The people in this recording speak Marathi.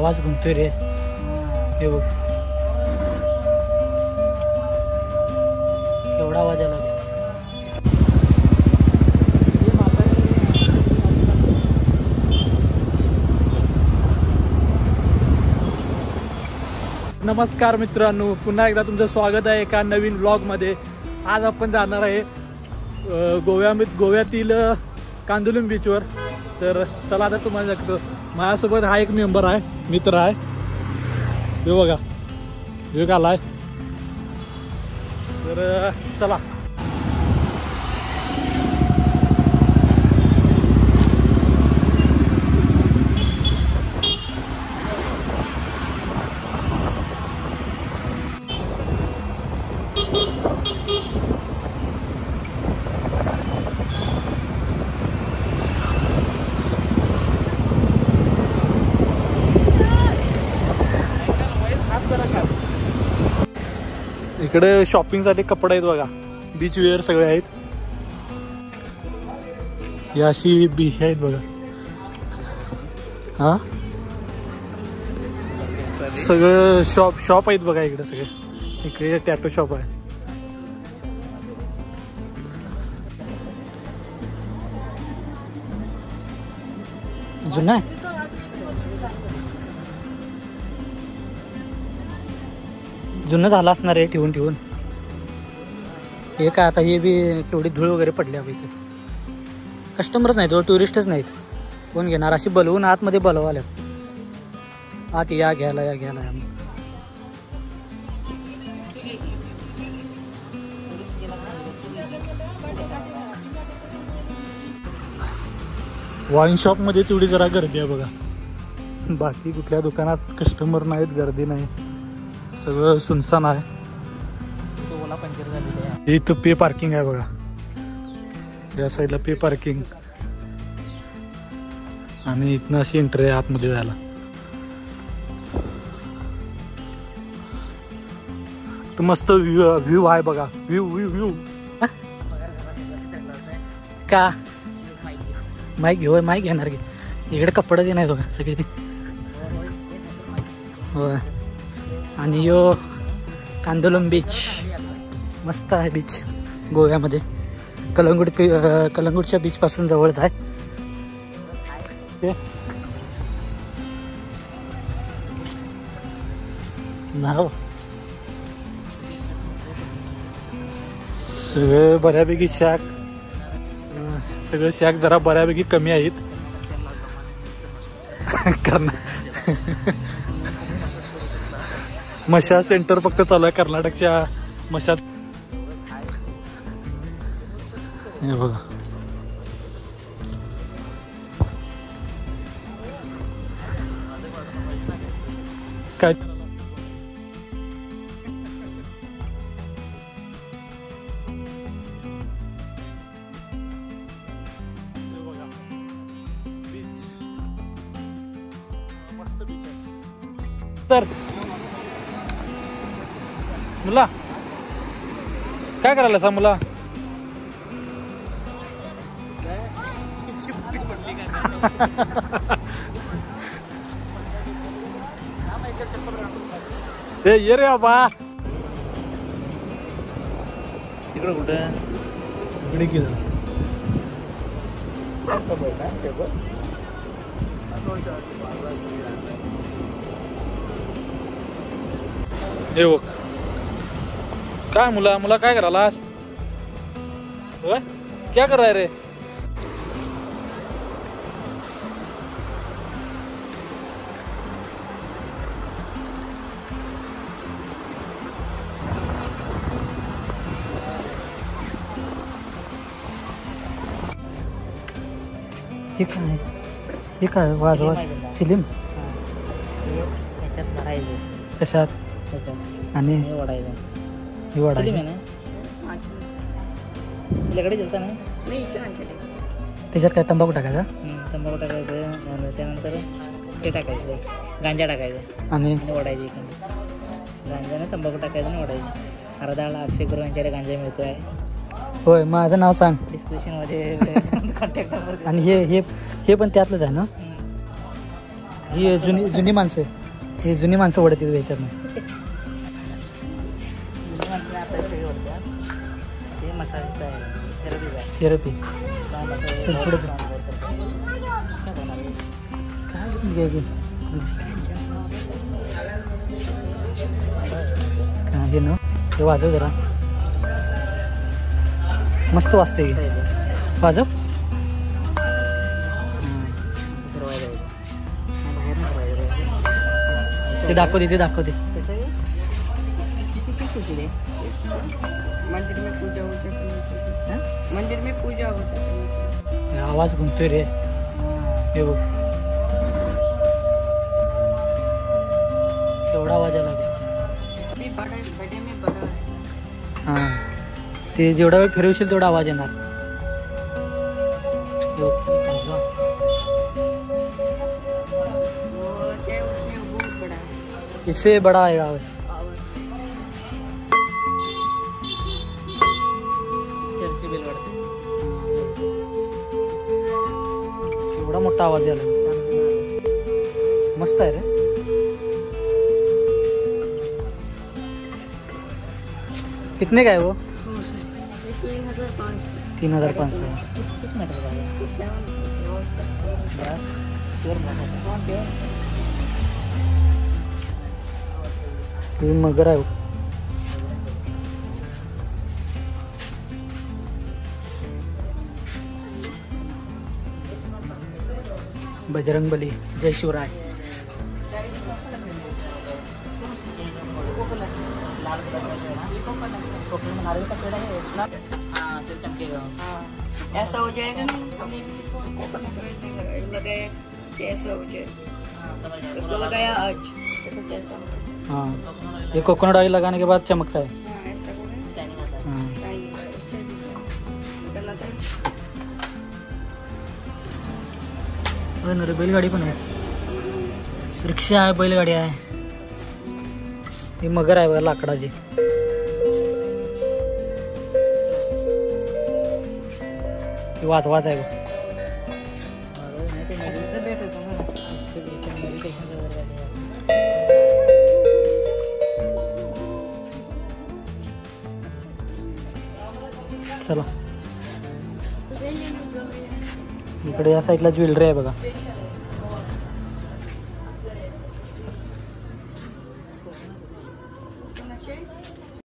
आवाज घुमतोय रे. हे बघ केवढा आवाज आला. नमस्कार मित्रांनो, पुन्हा एकदा तुमचं स्वागत आहे एका नवीन व्लॉगमध्ये. आज आपण जाणार आहे गोव्यातील कांदुलुम बीचवर. तर चला आता तुम्हाला सांगतो, माझ्यासोबत हा एक मेंबर आहे, मित्र आहे. हे बघा विवेक आलाय. तर चला. इकडे शॉपिंगसाठी कपडे आहेत बघा, बीच वेअर सगळे आहेत. या अशी बीच आहेत बघा. हा सगळं शॉप आहेत बघा इकडे सगळे. इकडे टॅटो शॉप आहे. जुना आहे. जुनं झालं असणार आहे ठेवून ठेवून. हे काय आता हे बी केवढी धूळ वगैरे पडली आहे इथे. कस्टमरच नाहीत, टुरिस्टच नाहीत. कोण घेणार? अशी बोलवून आतमध्ये बोलवाल्यात. आत या घ्यायला या घ्यायला. आम्ही वाईन शॉपमध्ये तेवढी जरा गर्दी आहे बघा. बाकी कुठल्या दुकानात कस्टमर नाहीत, गर्दी नाही, सगळं सुनसान आहे. ओला पंक्चर झालेली आहे. इथं पे पार्किंग आहे बघा. या साईडला पे पार्किंग आणि इथनं अशी एंट्री आहे आतमध्ये जायला. तर मस्त व्ह्यू आहे बघा. व्ह्यू का माईक घेऊ? माईक घेणार की? इकडे कपडे दे नाही बघा सगळे. होय. आणि यो कांदुलुम बीच मस्त आहे. बीच गोव्यामध्ये कलंगूटच्या बीच पासून जवळच आहे. सगळे बऱ्यापैकी सगळे शॅक जरा बऱ्यापैकी कमी आहेत. मशाज सेंटर फक्त चालू आहे कर्नाटकच्या मशाज. हे बघा काय तर मुला काय करायला सा मुला? ये रे बाबा. इकडे कुठे? इकडे की हे बघ. काय मुला काय करायलास? क्या कर रहा रे? हे काय वाजवा चिलीम कशात आणि हे वाढायचं त्याच्यात काय तंबाखू टाकायचा? तंबाखू टाकायचं, त्यानंतर ते टाकायचं, गांजा टाकायचं आणि ओढायचं. इकडे गांजाने तंबाखू टाकायचं आणि ओढायचं. अर्धा अक्षय करून यांच्याकडे गांजा मिळतोय. होय. माझं नाव सांग डिस्क्रिप्शनमध्ये कॉन्टॅक्ट नंबर. आणि हे पण त्यातलंच आहे ना? ही जुनी माणसं, ही जुनी माणसं ओढतील ह्याच्यात नाही. हे मसाल्याचं आहे, थेरपीचं आहे. थेरपी चल पुढे काय घे घे. हे ना हे वाजव जरा, मस्त वाजते हे. वाजव. ते दाखवते, ते दाखवते. मंदिर में पूजा वूजा करने के लिए. मंदिर में पूजा वूजा करने के लिए. आवाज घुमतोय रे. हे बघ एवढा आवाज आला. अभी बड़ा है, बड़े में बड़ा है. हां ते जेवढा वेळ फिरवशील तेवढा आवाज येणार. वो चाहे उसमें बहुत बड़ा है. इससे बड़ा आहे आवाज. चर्चची बेल वाटते. एवढा मोठा आवाज यायला. मस्त आहे रे. कितने का है वो? 3,500. किस मेटर का है? ब्रास प्योर ब्रास है. ये मगर आहे. बजरंगबली, जय शिवराय. हाँ तो चमकेगा. हाँ, ऐसा हो जाएगा ना. हमने लगाया कि ऐसा हो जाए. इसको लगाया आज, देखो कैसा हो. हाँ ये कोकोनट ऑयल लगाने के बाद चमकता है. हाँ, ऐसा हो गया. शाइनिंग आता है. हाँ शाइनिंग है, उससे भी करना चाहिए. रे बैलगाडी पण आहे, रिक्षा आहे, बैलगाडी आहे. ही मगर आहे बघा लाकडाची. ही वाच आहे बघ. नाही ते मेडिटेशन भेटत ना. स्पिरिच्युअल मेडिटेशन वगैरे झाले. चला इकडे या साईडला ज्वेलरी आहे बघा.